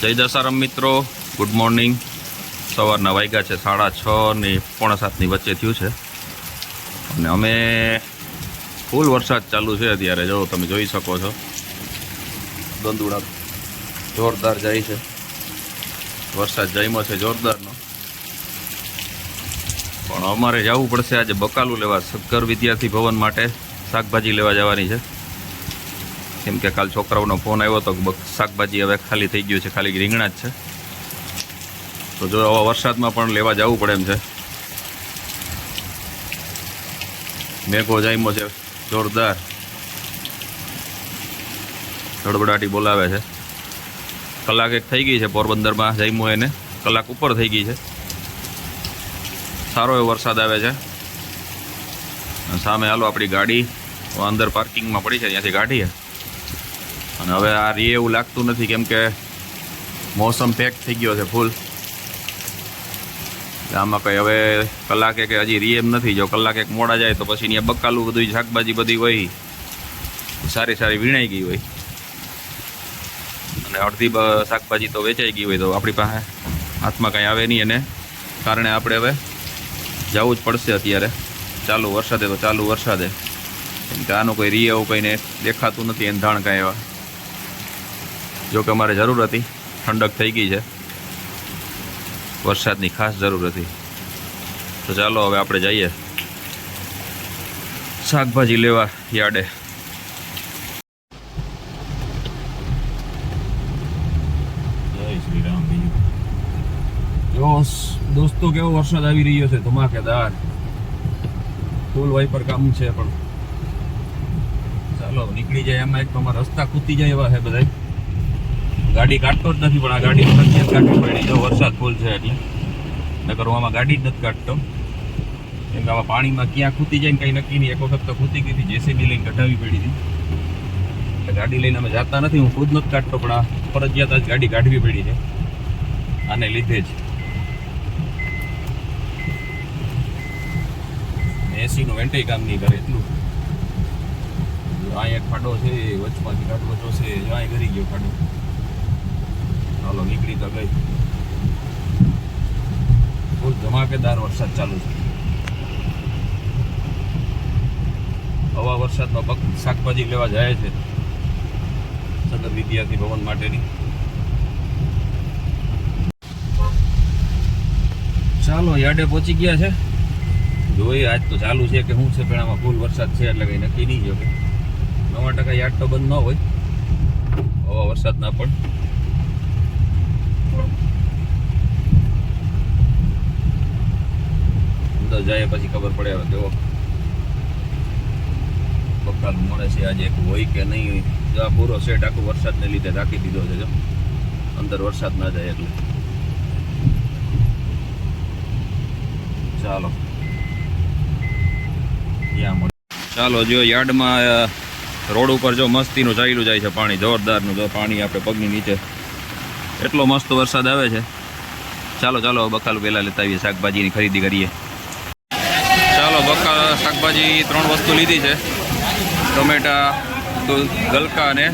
જય દશારામ મિત્રો, good morning. સવારના વાગ્યા છે 6:30 ને 6:45 વચ્ચે થયું છે અને અમે ફૂલ વરસાદ ચાલુ છે અત્યારે. જો તમે જોઈ શકો છો, દંદુડા જોરદાર જાય છે. વરસાદ જામ્યો છે જોરદારનો. પણ અમારે જવું પડશે આજે બકાલું લેવા. શક્કર વિદ્યાર્થી ભવન માટે શાકભાજી લેવા જવાની છે. કેમ કે કાલ છોકરાઓનો ફોન આવ્યો હતો કે શાકભાજી હવે ખાલી થઈ ગયું છે, ખાલી રીંગણા જ છે. તો જો આવા વરસાદમાં પણ લેવા જવું પડે એમ છે. મેઘો જામ્યો છે જોરદાર, ધડબડાટી બોલાવે છે. કલાક એક થઈ ગઈ છે પોરબંદરમાં જામ્યો, એને કલાક ઉપર થઈ ગઈ છે. સારો એવો વરસાદ આવે છે. સામે હાલો આપણી ગાડી અંદર પાર્કિંગમાં પડી છે, ત્યાંથી કાઢીએ. અને હવે આ રીએ એવું લાગતું નથી, કેમ કે મોસમ પેક થઈ ગયો છે ફૂલ. આમાં કંઈ હવે કલાકે કે હજી રીએ એમ નથી. જો કલાક એક મોડા જાય તો પછી ત્યાં બકાલું બધું શાકભાજી બધી હોય સારી સારી વીણાઈ ગઈ હોય અને અડધી શાકભાજી તો વેચાઈ ગઈ હોય. તો આપણી પાસે હાથમાં કાંઈ આવે નહીં, એને કારણે આપણે હવે જવું જ પડશે અત્યારે ચાલુ વરસાદે. તો ચાલુ વરસાદે, કેમ કે આનું કોઈ રીએ એવું કંઈને દેખાતું નથી, એંધાણ કાંઈ એવા. જો કે અમારે જરૂર હતી, ઠંડક થઈ ગઈ છે, વરસાદની ખાસ જરૂર હતી. તો ચાલો હવે આપણે જઈએ શાકભાજી લેવા યાર્ડે. જય શ્રી રામ. જો દોસ્તો કેવો વરસાદ આવી રહ્યો છે, ધમાકેદાર. ફૂલ વાઇપર કામ છે, પણ ચાલો નીકળી જાય. એમાં એક તો અમારા રસ્તા ખૂતી જાય એવા છે બધા. ગાડી કાઢતો જ નથી, પણ આ ગાડી ફરજિયાત કાઢવી પડી. જો વરસાદ ફૂલ છે એટલે નકર આમાં ગાડી જ નથી કાઢતો. કેમ કે આમાં પાણીમાં ક્યાં ખૂતી જાય ને કંઈ નક્કી નહીં. એક વખત તો ખૂતી ગઈ હતી, જેસીબી લઈને કઢાવી પડી હતી. એટલે ગાડી લઈને અમે જતા નથી, હું ખુદ નથી કાઢતો, પણ આ ફરજિયાત જ ગાડી કાઢવી પડી છે આને લીધે જ. એસીનું વેન્ટેય કામ નહીં કરે એટલું. અહીં એક ખાડો છે, વચમાંથી કાઢવો જોશે. અહીં કરી ગયો ખાડો. ચાલો નીકળી તો ગઈ. બહુ ધમાકેદાર વરસાદ ચાલુ છે. હવા વરસાદમાં શાકભાજી લેવા જાય છે સદર વિદ્યાર્થી ભવન માટેની. ચાલો યાર્ડે પહોંચી ગયા છે. જોઈએ આજ તો ચાલુ છે કે શું છે, પણ આમાં ફૂલ વરસાદ છે એટલે કંઈ નક્કી નહીં. જો કે 9% યાર્ડ તો બંધ ન હોય હવા વરસાદના પણ. અંદર જાય પછી ખબર પડે હવે કેવો બકાલ મળે છે આજે, એક હોય કે નહીં હોય. જો આ પૂરો સેટ આખું વરસાદને લીધે ઢાંકી દીધો છે. જો અંદર વરસાદ ના જાય એટલે. ચાલો ચાલો જો યાર્ડમાં રોડ ઉપર જો મસ્તીનું ચાલ્યું જાય છે પાણી, જોરદારનું. જો પાણી આપણે પગની નીચે, એટલો મસ્ત વરસાદ આવે છે. ચાલો ચાલો બકાલું પહેલાં લેતા આવીએ, શાકભાજીની ખરીદી કરીએ. ચાલો શાકભાજી 3 વસ્તુ લીધી છે: ટમેટા, ગલકા અને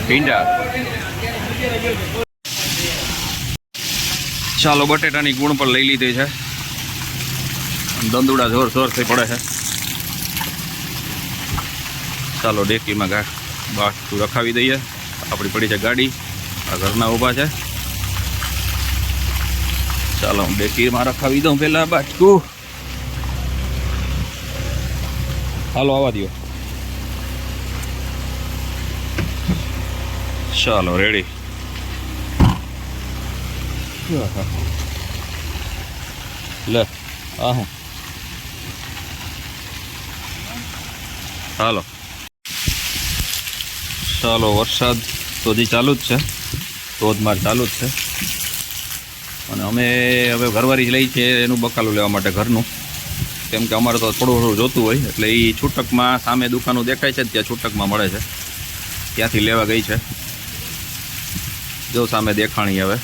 ભીંડા. ચાલો બટેટાની ગુણ પણ લઈ લીધી છે. દંદુડા જોરથી પડે છે. ચાલો ડેકીમાં બાટું રખાવી દઈએ. આપણી પડી છે ગાડી, આ ઘરના ઊભા છે. ચાલો હું ડેકીમાં રખાવી દઉં પહેલાં બાટકું. હાલો આવવા દો. ચાલો રેડી. લે આ હું હાલો. ચાલો વરસાદ તો હજી ચાલુ જ છે, ધોધમાર ચાલુ જ છે. અને અમે હવે ઘરવાળી જ લઈ છે એનું બકાલું લેવા માટે ઘરનું. કેમ કે અમારે તો થોડું થોડું જોતું હોય એટલે એ છૂટકમાં સામે દુકાનો દેખાય છે ત્યાં છૂટકમાં મળે છે, ત્યાંથી લેવા ગઈ છે. જો સામે દેખાણી હવે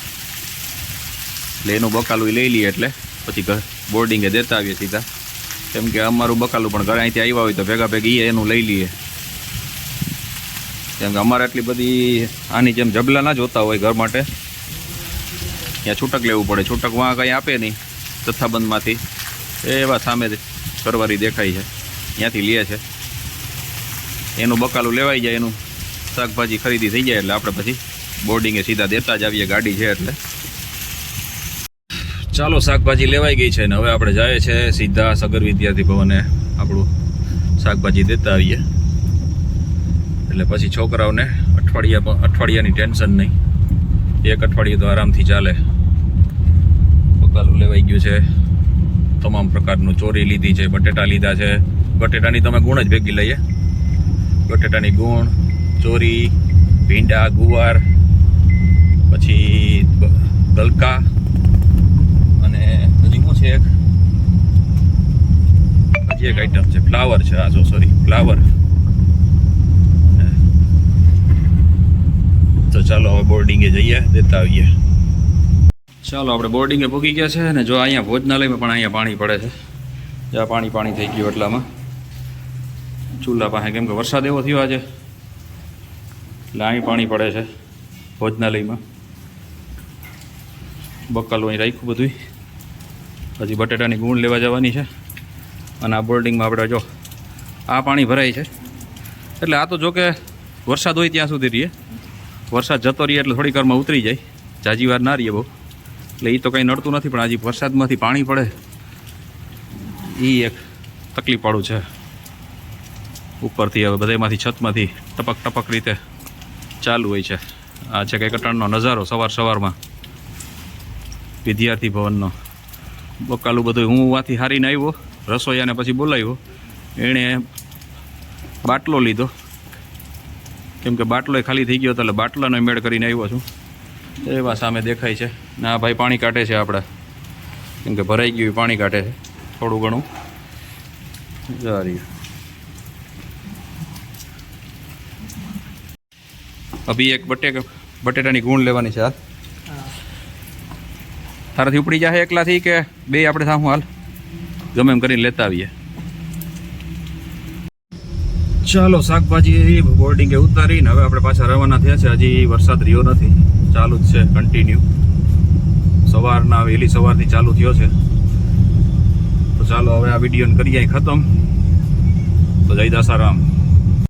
એટલે એનું બકાલું લઈ લઈએ એટલે પછી ઘર બોર્ડિંગે દેતા આવીએ સીધા. કેમ કે અમારું બકાલું પણ ઘરે અહીંથી આવ્યા હોય તો ભેગા ભેગી એનું લઈ લઈએ. કેમ કે અમારે એટલી બધી આની જેમ જબલા ના જોતા હોય ઘર માટે, ત્યાં છૂટક લેવું પડે. છૂટક વાં કંઈ આપે નહીં જથ્થાબંધમાંથી, એવા સામે ઘરવાળી દેખાય છે ત્યાંથી લે છે. એનું બકાલું લેવાઈ જાય, એનું શાકભાજી ખરીદી થઈ જાય એટલે આપણે પછી બોર્ડિંગે સીધા દેતા જ આવીએ, ગાડી છે એટલે. ચાલો શાકભાજી લેવાઈ ગઈ છે ને હવે આપણે જાય છે સીધા સગર વિદ્યાર્થી ભવને આપણું શાકભાજી દેતા આવીએ. એટલે પછી છોકરાઓને અઠવાડિયાની ટેન્શન નહીં, એક અઠવાડિયું તો આરામથી ચાલે. બકાલું લેવાઈ ગયું છે, તમામ પ્રકારનું ચોરી લીધી છે, બટેટા લીધા છે. બટેટાની તમે ગુણ જ ભેગી લઈએ, બટેટાની ગુણ, ચોરી, ભીંડા, ગુવાર, પછી ગલકા અને હજી શું છે એક આઈટમ છે, ફ્લાવર છે. હા સોરી ફ્લાવર. તો ચાલો હવે બોર્ડિંગે જઈએ, દેતા આવીએ. ચાલો આપણે બોર્ડિંગે પૂગી ગયા છે ને જો અહીંયા ભોજનાલયમાં પણ અહીંયા પાણી પડે છે. જ્યાં પાણી થઈ ગયું એટલામાં ચૂલા પાસે, કેમ કે વરસાદ એવો થયો આજે એટલે અહીં પાણી પડે છે ભોજનાલયમાં. બકાલું અહીં રાખ્યું બધું. હજી બટેટાની ગુણ લેવા જવાની છે. અને આ બોર્ડિંગમાં આપણે જો આ પાણી ભરાય છે એટલે આ તો જો કે વરસાદ હોય ત્યાં સુધી રહીએ, વરસાદ જતો રહીએ એટલે થોડીક વારમાં ઉતરી જાય, જાજી વાર ના રહીએ બહુ. એટલે એ તો કંઈ નડતું નથી, પણ આજે વરસાદમાંથી પાણી પડે એ એક તકલીફવાળું છે. ઉપરથી હવે બધામાંથી છતમાંથી ટપક રીતે ચાલુ હોય છે. આ છે કંઈક અટાણનો નજારો સવારમાં વિદ્યાર્થી ભવનનો. બકાલું બધું હું વાંથી હારીને આવ્યો, રસોઈયાને પછી બોલાવ્યો, એણે બાટલો લીધો, કેમ કે બાટલો ખાલી થઈ ગયો હતો એટલે બાટલાનો મેળ કરીને આવ્યો છું. એવા સામે દેખાય છે. ના ભાઈ પાણી કાઢે છે આપણા, કેમ કે ભરાઈ ગયું પાણી કાઢે છે થોડું ઘણું. સારી અભી એક બટેટાની ગુણ લેવાની છે. હાલ તારાથી ઉપડી જાય એકલાથી કે બે આપણે થાવું? હાલ ગમે એમ કરીને લેતા આવીએ. ચાલો શાકભાજી બોર્ડિંગે ઉતારીને હવે આપણે પાછા રવાના થયા છે. હજી વરસાદ રહ્યો નથી, ચાલુ જ છે કન્ટિન્યુ. વહેલી સવારથી ચાલુ થયો છે. તો ચાલો હવે આ વિડીયોને કરીએ ખતમ. તો જય દાસારામ.